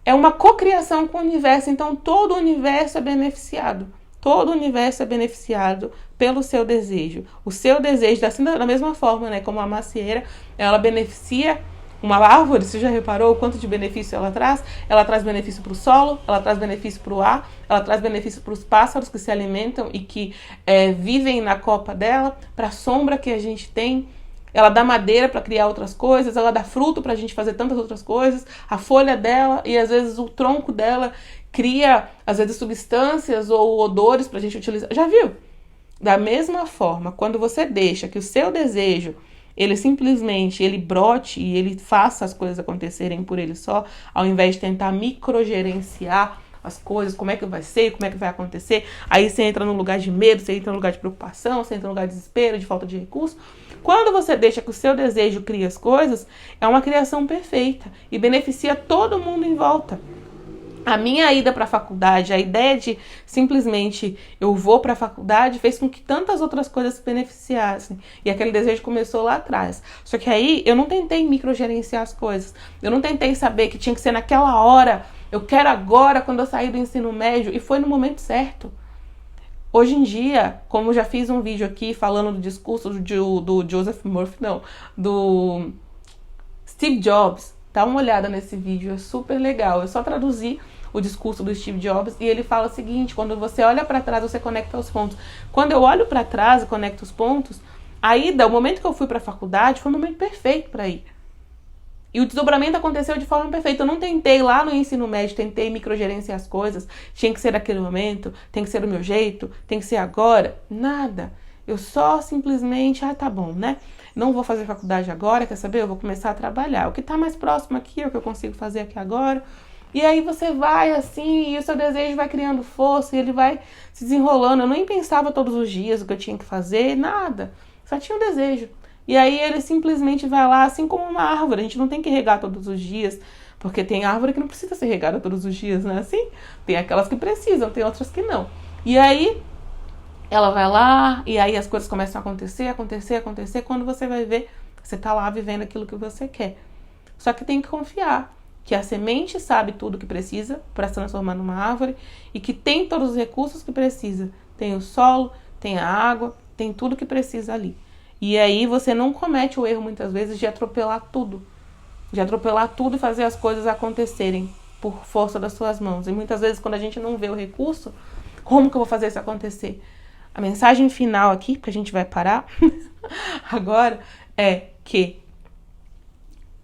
é uma cocriação com o universo. Então todo o universo é beneficiado. Todo o universo é beneficiado pelo seu desejo. O seu desejo, assim, da mesma forma, né, como a macieira, ela beneficia uma árvore. Você já reparou o quanto de benefício ela traz? Ela traz benefício para o solo, ela traz benefício para o ar, ela traz benefício para os pássaros que se alimentam e que vivem na copa dela, para a sombra que a gente tem. Ela dá madeira para criar outras coisas, ela dá fruto para a gente fazer tantas outras coisas, a folha dela e às vezes o tronco dela cria, às vezes, substâncias ou odores para a gente utilizar. Já viu? Da mesma forma, quando você deixa que o seu desejo, ele simplesmente, ele brote e ele faça as coisas acontecerem por ele só, ao invés de tentar microgerenciar as coisas, como é que vai ser, como é que vai acontecer, aí você entra no lugar de medo, você entra no lugar de preocupação, você entra no lugar de desespero, de falta de recurso. Quando você deixa que o seu desejo crie as coisas, é uma criação perfeita e beneficia todo mundo em volta. A minha ida para a faculdade, a ideia de simplesmente eu vou para a faculdade, fez com que tantas outras coisas se beneficiassem. E aquele desejo começou lá atrás. Só que aí eu não tentei microgerenciar as coisas. Eu não tentei saber que tinha que ser naquela hora. Eu quero agora, quando eu sair do ensino médio. E foi no momento certo. Hoje em dia, como eu já fiz um vídeo aqui falando do discurso do Joseph Murphy, do Steve Jobs, dá uma olhada nesse vídeo, é super legal. Eu só traduzi o discurso do Steve Jobs e ele fala o seguinte: quando você olha para trás, você conecta os pontos. Quando eu olho para trás e conecto os pontos, a ida, o momento que eu fui para a faculdade, foi o momento perfeito para ir. E o desdobramento aconteceu de forma perfeita. Eu não tentei lá no ensino médio, tentei microgerenciar as coisas. Tinha que ser naquele momento, tem que ser do meu jeito, tem que ser agora. Nada. Eu só simplesmente, tá bom, né? Não vou fazer faculdade agora, quer saber? Eu vou começar a trabalhar. O que tá mais próximo aqui é o que eu consigo fazer aqui agora. E aí você vai assim, e o seu desejo vai criando força, e ele vai se desenrolando. Eu nem pensava todos os dias o que eu tinha que fazer, nada. Só tinha o desejo. E aí ele simplesmente vai lá, assim como uma árvore. A gente não tem que regar todos os dias, porque tem árvore que não precisa ser regada todos os dias, não é assim? Tem aquelas que precisam, tem outras que não. E aí ela vai lá, e aí as coisas começam a acontecer. Quando você vai ver, você tá lá vivendo aquilo que você quer. Só que tem que confiar que a semente sabe tudo que precisa para se transformar numa árvore e que tem todos os recursos que precisa. Tem o solo, tem a água, tem tudo que precisa ali. E aí você não comete o erro, muitas vezes, de atropelar tudo. De atropelar tudo e fazer as coisas acontecerem por força das suas mãos. E muitas vezes, quando a gente não vê o recurso, como que eu vou fazer isso acontecer? A mensagem final aqui, porque a gente vai parar agora, é que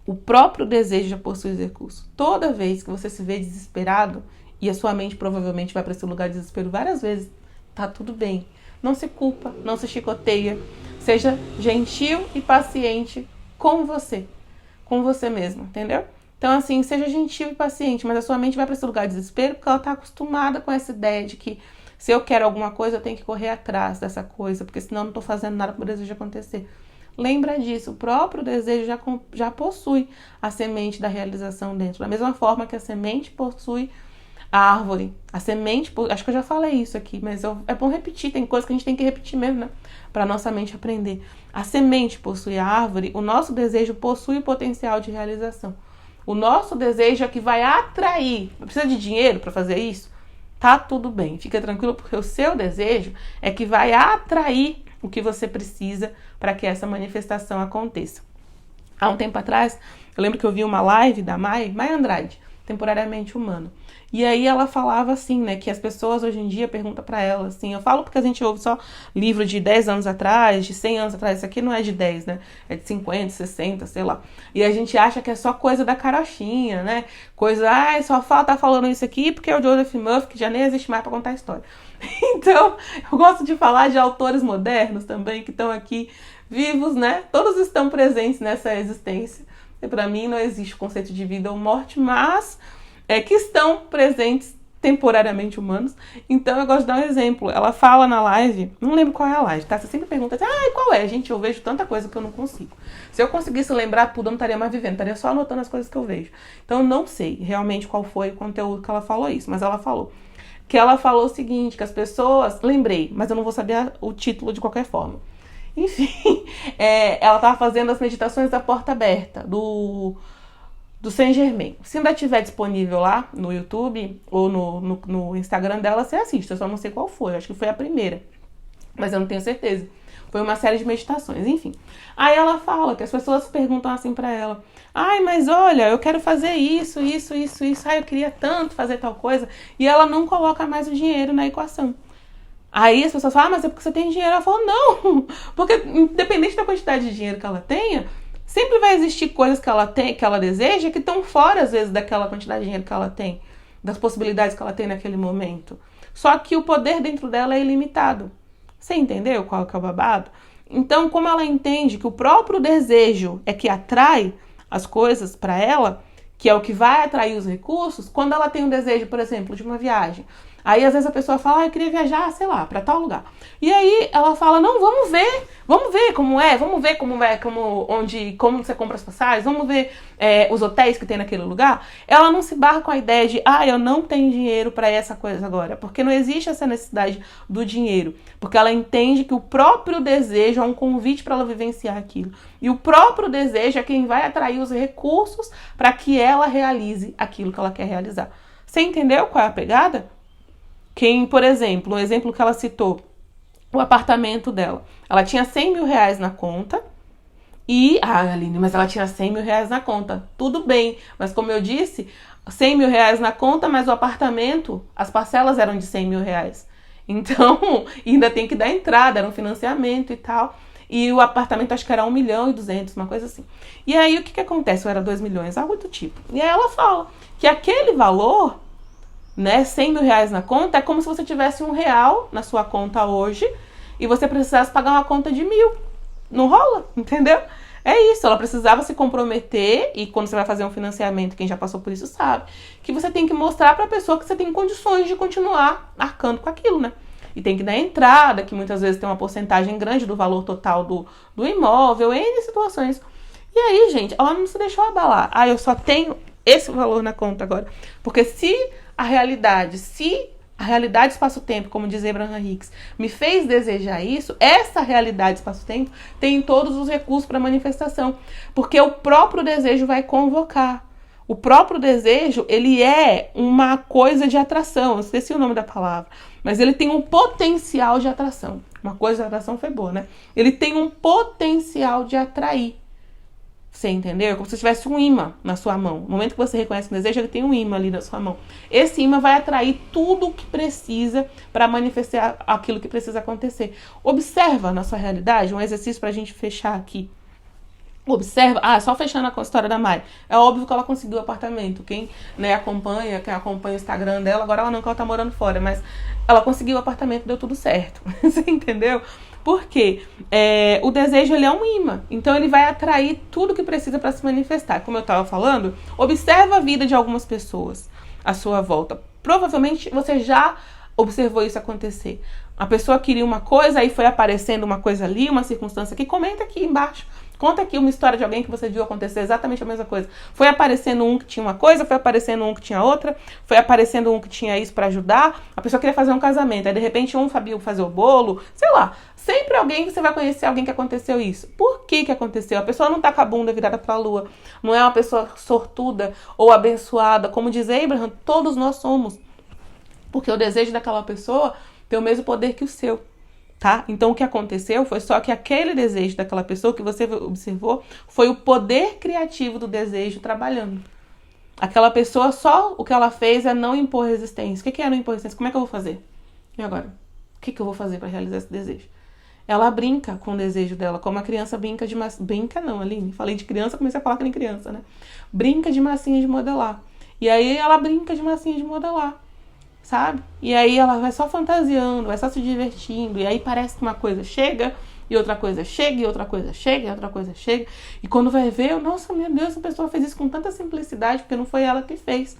o próprio desejo já possui os recursos. Toda vez que você se vê desesperado, e a sua mente provavelmente vai para esse lugar de desespero várias vezes, tá tudo bem. Não se culpa, não se chicoteia. Seja gentil e paciente com você mesmo, entendeu? Então, assim, seja gentil e paciente, mas a sua mente vai para esse lugar de desespero porque ela tá acostumada com essa ideia de que se eu quero alguma coisa, eu tenho que correr atrás dessa coisa, porque senão eu não tô fazendo nada para o desejo acontecer. Lembra disso, o próprio desejo já possui a semente da realização dentro. Da mesma forma que a semente possui a árvore. A semente, acho que eu já falei isso aqui, mas é bom repetir, tem coisas que a gente tem que repetir mesmo, né? Para nossa mente aprender. A semente possui a árvore, o nosso desejo possui o potencial de realização. O nosso desejo é que vai atrair. Precisa de dinheiro para fazer isso? Tá tudo bem, fica tranquilo, porque o seu desejo é que vai atrair o que você precisa para que essa manifestação aconteça. Há um tempo atrás, eu lembro que eu vi uma live da Mai Andrade. temporariamente humano. E aí ela falava assim, né, que as pessoas hoje em dia perguntam pra ela, assim, eu falo porque a gente ouve só livro de 10 anos atrás, de 100 anos atrás, isso aqui não é de 10, né, é de 50, 60, sei lá. E a gente acha que é só coisa da carochinha, né, coisa, só tá falando isso aqui porque é o Joseph Murphy, que já nem existe mais pra contar a história. Então, eu gosto de falar de autores modernos também, que estão aqui vivos, né, todos estão presentes nessa existência. E pra mim não existe o conceito de vida ou morte, mas que estão presentes temporariamente humanos. Então eu gosto de dar um exemplo. Ela fala na live, não lembro qual é a live, tá? Você sempre pergunta assim, qual é? Gente, eu vejo tanta coisa que eu não consigo. Se eu conseguisse lembrar tudo, eu não estaria mais vivendo, estaria só anotando as coisas que eu vejo. Então eu não sei realmente qual foi o conteúdo que ela falou isso, mas ela falou. Que ela falou o seguinte, que as pessoas... Lembrei, mas eu não vou saber o título de qualquer forma. Enfim, ela estava fazendo as meditações da porta aberta, do Saint Germain. Se ainda estiver disponível lá no YouTube ou no Instagram dela, você assiste. Eu só não sei qual foi, eu acho que foi a primeira, mas eu não tenho certeza. Foi uma série de meditações, enfim. Aí ela fala que as pessoas perguntam assim pra ela, mas olha, eu quero fazer isso, eu queria tanto fazer tal coisa, e ela não coloca mais o dinheiro na equação. Aí as pessoas falam, mas é porque você tem dinheiro. Ela falou, não, porque independente da quantidade de dinheiro que ela tenha, sempre vai existir coisas que ela tem, que ela deseja, que estão fora, às vezes, daquela quantidade de dinheiro que ela tem, das possibilidades que ela tem naquele momento. Só que o poder dentro dela é ilimitado. Você entendeu qual que é o babado? Então, como ela entende que o próprio desejo é que atrai as coisas para ela, que é o que vai atrair os recursos, quando ela tem um desejo, por exemplo, de uma viagem, aí às vezes a pessoa fala, eu queria viajar, sei lá, pra tal lugar. E aí ela fala, não, vamos ver como é, como você compra as passagens, vamos ver os hotéis que tem naquele lugar. Ela não se barra com a ideia de, eu não tenho dinheiro pra essa coisa agora, porque não existe essa necessidade do dinheiro, porque ela entende que o próprio desejo é um convite para ela vivenciar aquilo. E o próprio desejo é quem vai atrair os recursos para que ela realize aquilo que ela quer realizar. Você entendeu qual é a pegada? Quem, por exemplo, o exemplo que ela citou, o apartamento dela. Ela tinha 100 mil reais na conta e... Aline, mas ela tinha 100 mil reais na conta. Tudo bem, mas como eu disse, 100 mil reais na conta, mas o apartamento, as parcelas eram de 100 mil reais. Então, ainda tem que dar entrada, era um financiamento e tal. E o apartamento acho que era 1.200.000, uma coisa assim. E aí o que acontece? Ou era 2 milhões, algo do tipo. E aí ela fala que aquele valor... 100 mil reais na conta, é como se você tivesse R$1 na sua conta hoje e você precisasse pagar uma conta de 1.000. Não rola, entendeu? É isso, ela precisava se comprometer, e quando você vai fazer um financiamento, quem já passou por isso sabe, que você tem que mostrar pra pessoa que você tem condições de continuar arcando com aquilo, né? E tem que dar entrada, que muitas vezes tem uma porcentagem grande do valor total do imóvel, N situações. E aí, gente, ela não se deixou abalar. Eu só tenho esse valor na conta agora. Porque se a realidade espaço-tempo, como diz Abraham Hicks, me fez desejar isso, essa realidade espaço-tempo tem todos os recursos para manifestação, porque o próprio desejo vai convocar. O próprio desejo, ele é uma coisa de atração, eu esqueci o nome da palavra, mas ele tem um potencial de atração. Uma coisa de atração foi boa, né? Ele tem um potencial de atrair. Você entendeu? É como se tivesse um imã na sua mão. No momento que você reconhece o desejo, ele tem um imã ali na sua mão. Esse imã vai atrair tudo o que precisa para manifestar aquilo que precisa acontecer. Observa na sua realidade, um exercício para a gente fechar aqui. Observa, só fechando a história da Mari. É óbvio que ela conseguiu o apartamento. Quem acompanha o Instagram dela, agora ela não, que ela tá morando fora, mas ela conseguiu o apartamento, deu tudo certo. Você entendeu? Porque o desejo, ele é um imã. Então, ele vai atrair tudo que precisa para se manifestar. Como eu estava falando, observa a vida de algumas pessoas à sua volta. Provavelmente, você já observou isso acontecer. A pessoa queria uma coisa, aí foi aparecendo uma coisa ali, uma circunstância aqui. Comenta aqui embaixo. Conta aqui uma história de alguém que você viu acontecer exatamente a mesma coisa. Foi aparecendo um que tinha uma coisa, foi aparecendo um que tinha outra, foi aparecendo um que tinha isso pra ajudar. A pessoa queria fazer um casamento, aí de repente um sabia fazer o bolo, sei lá. Sempre você vai conhecer alguém que aconteceu isso. Por que aconteceu? A pessoa não tá com a bunda virada pra lua. Não é uma pessoa sortuda ou abençoada. Como diz Abraham, todos nós somos. Porque o desejo daquela pessoa tem o mesmo poder que o seu. Tá? Então o que aconteceu foi só que aquele desejo daquela pessoa que você observou foi o poder criativo do desejo trabalhando. Aquela pessoa só o que ela fez é não impor resistência. O que é não impor resistência? Como é que eu vou fazer? E agora? O que eu vou fazer para realizar esse desejo? Ela brinca com o desejo dela, como a criança brinca de massinha. Brinca não, Aline. Falei de criança, comecei a falar que nem criança, né? Brinca de massinha de modelar. E aí ela brinca de massinha de modelar, sabe? E aí ela vai só fantasiando, vai só se divertindo. E aí parece que uma coisa chega, e outra coisa chega, e outra coisa chega, e outra coisa chega. E quando vai ver, nossa, meu Deus, essa pessoa fez isso com tanta simplicidade, porque não foi ela que fez.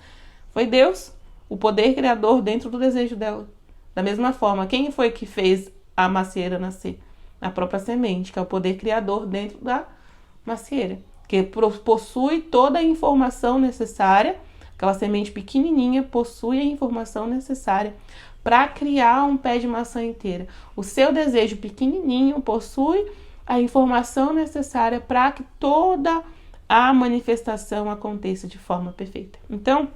Foi Deus, o poder criador dentro do desejo dela. Da mesma forma, quem foi que fez a macieira nascer? A própria semente, que é o poder criador dentro da macieira, que possui toda a informação necessária. Aquela semente pequenininha possui a informação necessária para criar um pé de maçã inteira. O seu desejo pequenininho possui a informação necessária para que toda a manifestação aconteça de forma perfeita. Então,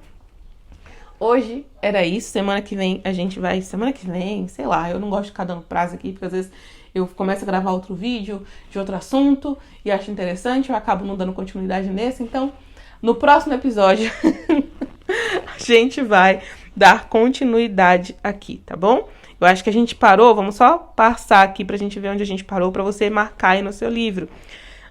hoje era isso. Semana que vem a gente vai... Semana que vem, sei lá, eu não gosto de ficar dando prazo aqui, porque às vezes eu começo a gravar outro vídeo de outro assunto e acho interessante, eu acabo não dando continuidade nesse. Então, no próximo episódio, a gente vai dar continuidade aqui, tá bom? Eu acho que a gente parou, vamos só passar aqui pra gente ver onde a gente parou, pra você marcar aí no seu livro.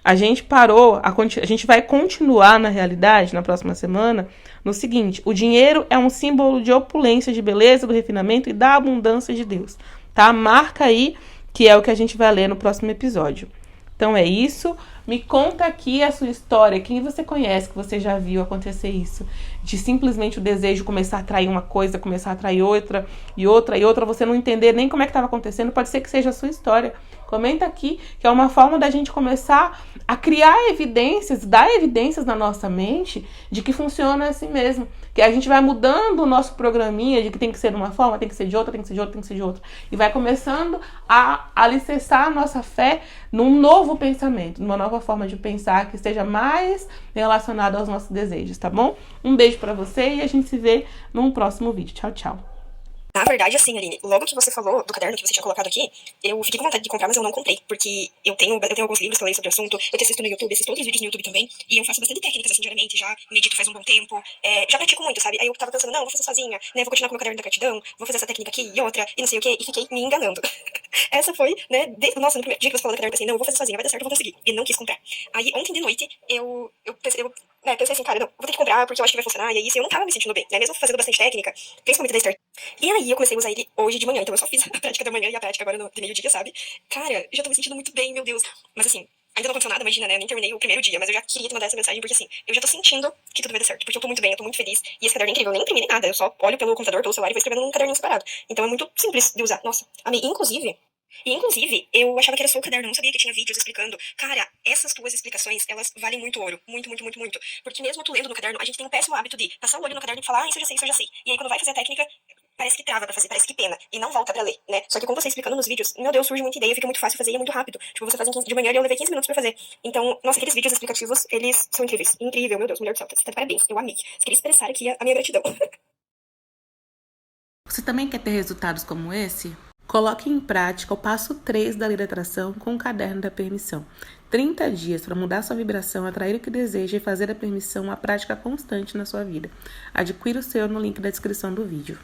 A gente parou, a gente vai continuar na realidade, na próxima semana, no seguinte: o dinheiro é um símbolo de opulência, de beleza, do refinamento e da abundância de Deus, tá? Marca aí, que é o que a gente vai ler no próximo episódio. Então é isso. Me conta aqui a sua história. Quem você conhece que você já viu acontecer isso? De simplesmente o desejo começar a atrair uma coisa, começar a atrair outra, e outra, e outra, você não entender nem como é que estava acontecendo. Pode ser que seja a sua história. Comenta aqui, que é uma forma da gente começar a criar evidências, dar evidências na nossa mente de que funciona assim mesmo. Que a gente vai mudando o nosso programinha de que tem que ser de uma forma, tem que ser de outra, tem que ser de outra, tem que ser de outra. E vai começando a alicerçar a nossa fé num novo pensamento, numa nova forma de pensar que esteja mais relacionada aos nossos desejos, tá bom? Um beijo pra você e a gente se vê num próximo vídeo. Tchau, tchau. Na verdade, assim, Aline, logo que você falou do caderno que você tinha colocado aqui, eu fiquei com vontade de comprar, mas eu não comprei, porque eu tenho alguns livros que eu leio sobre o assunto, eu assisto no YouTube, assisto outros vídeos no YouTube também, e eu faço bastante técnicas, assim, diariamente, já medito faz um bom tempo, já pratico muito, sabe? Aí eu tava pensando, não, vou fazer sozinha, né, vou continuar com o meu caderno da gratidão, vou fazer essa técnica aqui e outra, e não sei o quê, e fiquei me enganando. Essa foi, né, nossa, no primeiro dia que você falou do caderno, eu pensei, não, eu vou fazer sozinha, vai dar certo, eu vou conseguir, e não quis comprar. Aí, ontem de noite, eu pensei assim, cara, não, vou ter que comprar porque eu acho que vai funcionar, e aí, eu não tava me sentindo bem, né, mesmo fazendo bastante técnica, principalmente da Start. E aí eu comecei a usar ele hoje de manhã, então eu só fiz a prática da manhã e a prática agora de meio-dia, sabe? Cara, eu já tô me sentindo muito bem, meu Deus. Mas assim, ainda não aconteceu nada, imagina, né? Eu nem terminei o primeiro dia, mas eu já queria te mandar essa mensagem porque assim, eu já tô sentindo que tudo vai dar certo, porque eu tô muito bem, eu tô muito feliz. E esse caderno é incrível, eu nem imprimi nem nada, eu só olho pelo computador, pelo celular e vou escrevendo num caderninho separado. Então é muito simples de usar. Nossa, amei. Inclusive, eu achava que era só o caderno, não sabia que tinha vídeos explicando. Cara, essas tuas explicações, elas valem muito ouro. Muito, muito, muito, muito. Porque mesmo tu lendo no caderno, a gente tem um péssimo hábito de passar o olho no caderno e falar, isso eu já sei, isso eu já sei. E aí quando vai fazer a técnica, parece que trava pra fazer, parece que pena. E não volta pra ler, né? Só que com você explicando nos vídeos, meu Deus, surge muita ideia, fica muito fácil fazer e é muito rápido. Tipo, você faz em 15 de manhã e eu levei 15 minutos pra fazer. Então, nossa, aqueles vídeos explicativos, eles são incríveis. Incrível, meu Deus, mulher do céu. Você tá de parabéns, eu amei. Queria expressar aqui a minha gratidão. Você também quer ter resultados como esse? Coloque em prática o passo 3 da lei da atração com o caderno da permissão. 30 dias para mudar sua vibração, atrair o que deseja e fazer a permissão uma prática constante na sua vida. Adquira o seu no link da descrição do vídeo.